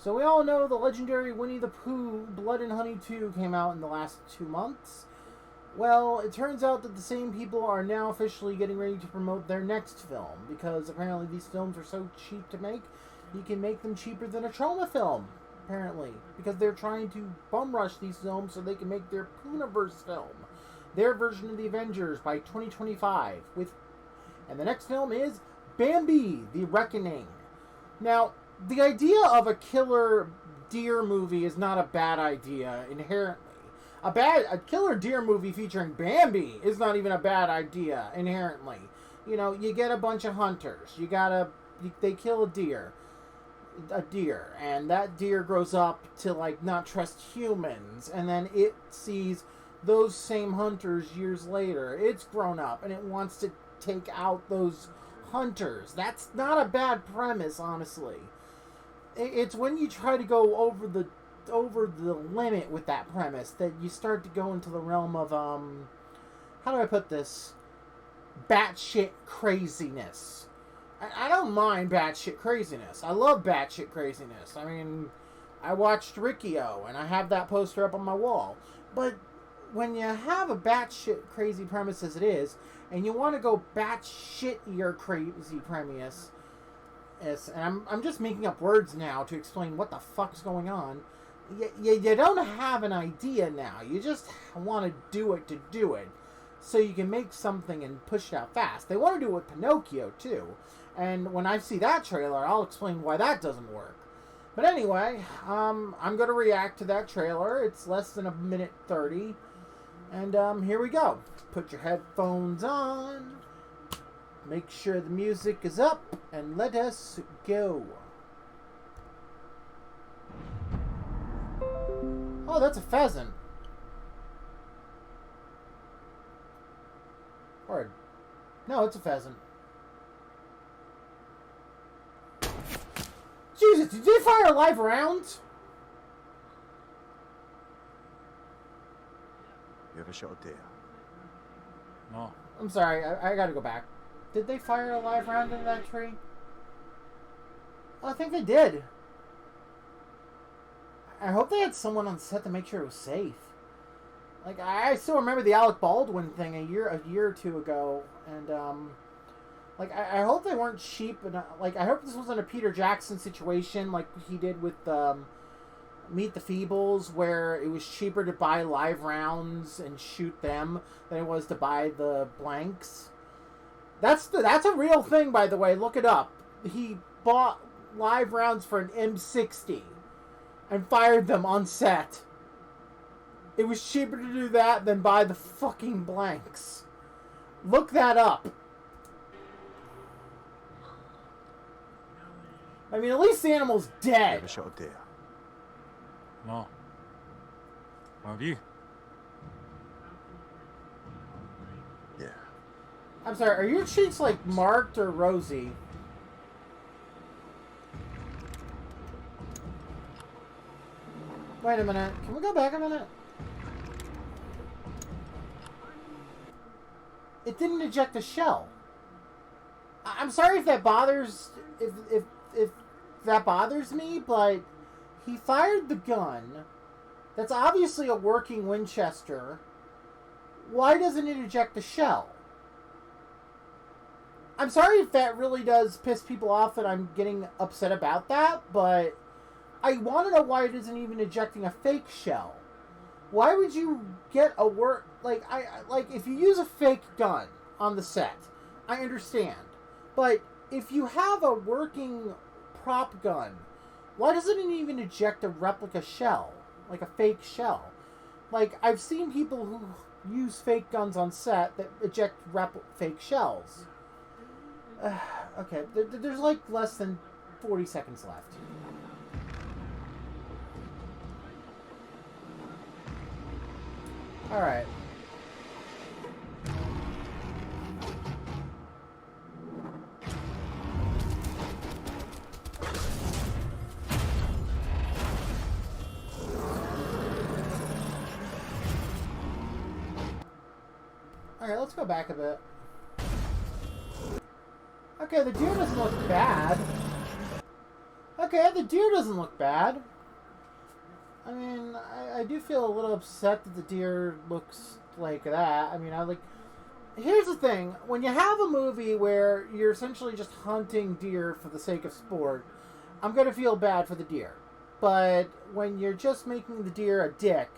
So we all know the legendary Winnie the Pooh Blood and Honey 2 came out in the last 2 months. Well, it turns out that the same people are now officially getting ready to promote their next film, because apparently these films are so cheap to make, you can make them cheaper than a trauma film, apparently, because they're trying to bum rush these films so they can make their Poohniverse film, their version of the Avengers, by 2025. And the next film is Bambi, The Reckoning. Now, the idea of a killer deer movie is not a bad idea inherently. A killer deer movie featuring Bambi is not even a bad idea inherently. You know, you get a bunch of hunters. They kill a deer, and that deer grows up to like not trust humans, and then it sees those same hunters years later. It's grown up and it wants to take out those hunters. That's not a bad premise, honestly. It's when you try to go over the limit with that premise that you start to go into the realm of how do I put this? Batshit craziness. I don't mind batshit craziness. I love batshit craziness. I mean, I watched Riccio and I have that poster up on my wall. But when you have a batshit crazy premise as it is, and you want to go batshit-ier crazy premise, and I'm just making up words now to explain what the fuck's going on. You don't have an idea now. You just want to do it. So you can make something and push it out fast. They want to do it with Pinocchio, too. And when I see that trailer, I'll explain why that doesn't work. But anyway, I'm going to react to that trailer. It's less than 1:30. And here we go. Put your headphones on. Make sure the music is up. And let us go. Oh, that's a pheasant. Or, no, it's a pheasant. Jesus, did they fire live rounds? You ever shot a deer? No. I'm sorry, I gotta go back. Did they fire a live round into that tree? Oh, I think they did. I hope they had someone on set to make sure it was safe. Like, I still remember the Alec Baldwin thing a year or two ago, and like I hope they weren't cheap. Like, I hope this wasn't a Peter Jackson situation like he did with Meet the Feebles, where it was cheaper to buy live rounds and shoot them than it was to buy the blanks. That's a real thing, by the way. Look it up. He bought live rounds for an M60 and fired them on set. It was cheaper to do that than buy the fucking blanks. Look that up. I mean, at least the animal's You dead. ever shot a deer? No. Have you? Yeah. I'm sorry, are your cheeks like marked or rosy? Wait a minute. Can we go back a minute? It didn't eject the shell. I'm sorry if that bothers if that bothers me, but he fired the gun. That's obviously a working Winchester. Why doesn't it eject the shell? I'm sorry if that really does piss people off that I'm getting upset about that, but I want to know why it isn't even ejecting a fake shell. Why would you get a like if you use a fake gun on the set, I understand. But if you have a working prop gun, why doesn't it even eject a replica shell, like a fake shell? Like, I've seen people who use fake guns on set that eject fake shells. Okay, there's like less than 40 seconds left. Alright. Alright, let's go back a bit. Okay, the deer doesn't look bad. okay, the deer doesn't look bad. I mean, I do feel a little upset that the deer looks like that. I mean, here's the thing. When you have a movie where you're essentially just hunting deer for the sake of sport, I'm going to feel bad for the deer. But when you're just making the deer a dick,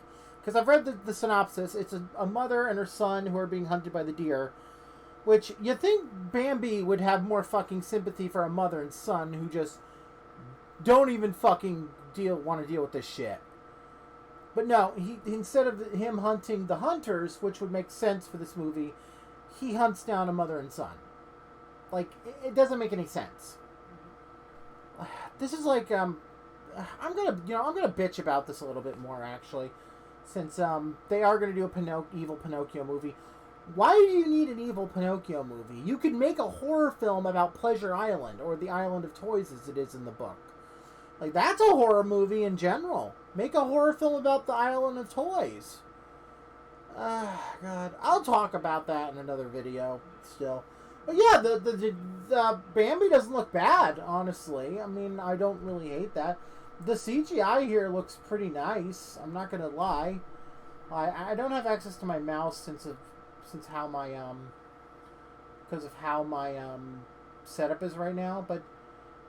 because I've read the synopsis, it's a mother and her son who are being hunted by the deer, which you think Bambi would have more fucking sympathy for a mother and son who just don't even fucking want to deal with this shit. But no, he instead of him hunting the hunters, which would make sense for this movie, he hunts down a mother and son. Like, it doesn't make any sense. This is like, I'm gonna bitch about this a little bit more, actually, since they are gonna do a evil Pinocchio movie. Why do you need an evil Pinocchio movie? You could make a horror film about Pleasure Island, or the Island of Toys as it is in the book. Like, that's a horror movie in general. Make a horror film about the Island of Toys. God. I'll talk about that in another video still. But yeah, the Bambi doesn't look bad, honestly. I mean, I don't really hate that. The CGI here looks pretty nice. I'm not going to lie. I don't have access to my mouse because of how my setup is right now, but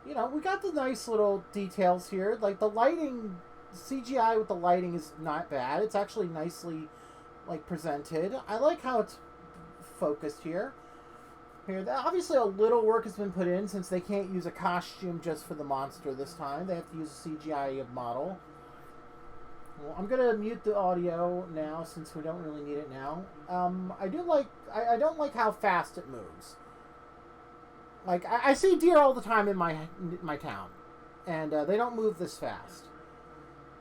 you know, we got the nice little details here. Like, the lighting, CGI with the lighting is not bad. It's actually nicely, like, presented. I like how it's focused here. Obviously, a little work has been put in since they can't use a costume just for the monster this time. They have to use a CGI model. Well, I'm going to mute the audio now since we don't really need it now. I don't like how fast it moves. Like, I see deer all the time in my town, and they don't move this fast.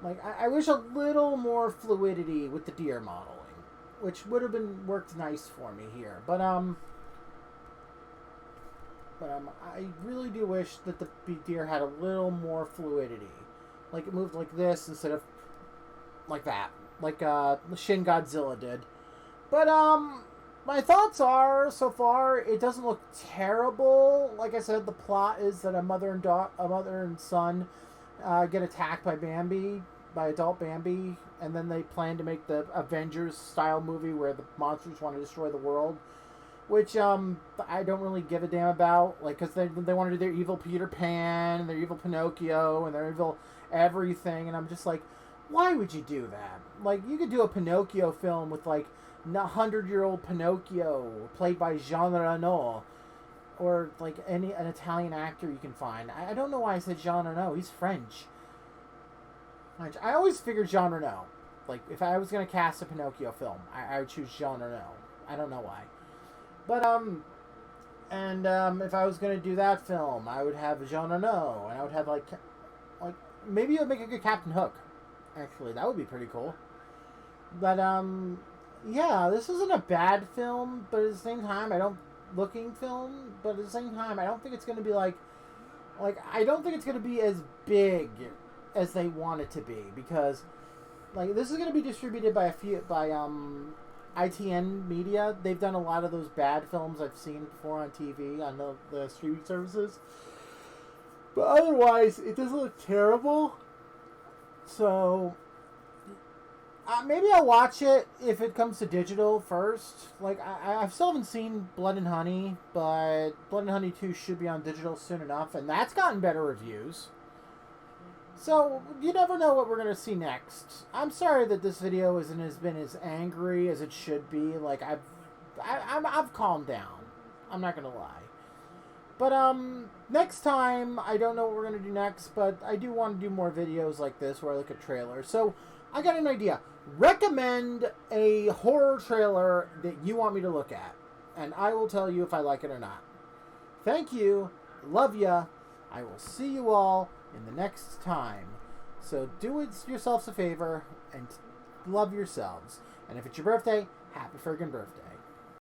Like, I wish a little more fluidity with the deer modeling, which would have worked nice for me here. But I really do wish that the deer had a little more fluidity. Like, it moved like this instead of like that, like Shin Godzilla did. But my thoughts are, so far, it doesn't look terrible. Like I said, the plot is that a mother and son get attacked by adult Bambi, and then they plan to make the Avengers-style movie where the monsters want to destroy the world, which I don't really give a damn about, like, because they want to do their evil Peter Pan, and their evil Pinocchio, and their evil everything, and I'm just like, why would you do that? Like, you could do a Pinocchio film with, like, 100-year-old Pinocchio played by Jean Reno, or like an Italian actor you can find. I don't know why I said Jean Reno. He's French. I always figured Jean Reno. Like, if I was gonna cast a Pinocchio film, I would choose Jean Reno. I don't know why. But if I was gonna do that film, I would have Jean Reno, and I would have like maybe it would make a good Captain Hook. Actually, that would be pretty cool. But yeah, this isn't a bad film, but at the same time, but at the same time, I don't think it's going to be I don't think it's going to be as big as they want it to be, because, like, this is going to be distributed by ITN Media. They've done a lot of those bad films I've seen before on TV, on the streaming services. But otherwise, it doesn't look terrible. So maybe I'll watch it if it comes to digital first. Like, I still haven't seen Blood and Honey, but Blood and Honey 2 should be on digital soon enough, and that's gotten better reviews. So, you never know what we're going to see next. I'm sorry that this video has been as angry as it should be. Like, I've calmed down. I'm not going to lie. But, next time, I don't know what we're going to do next, but I do want to do more videos like this where I look at trailers. So, I got an idea. Recommend a horror trailer that you want me to look at, and I will tell you if I like it or not. Thank you. Love ya. I will see you all in the next time. So do yourselves a favor and love yourselves. And if it's your birthday, happy friggin' birthday.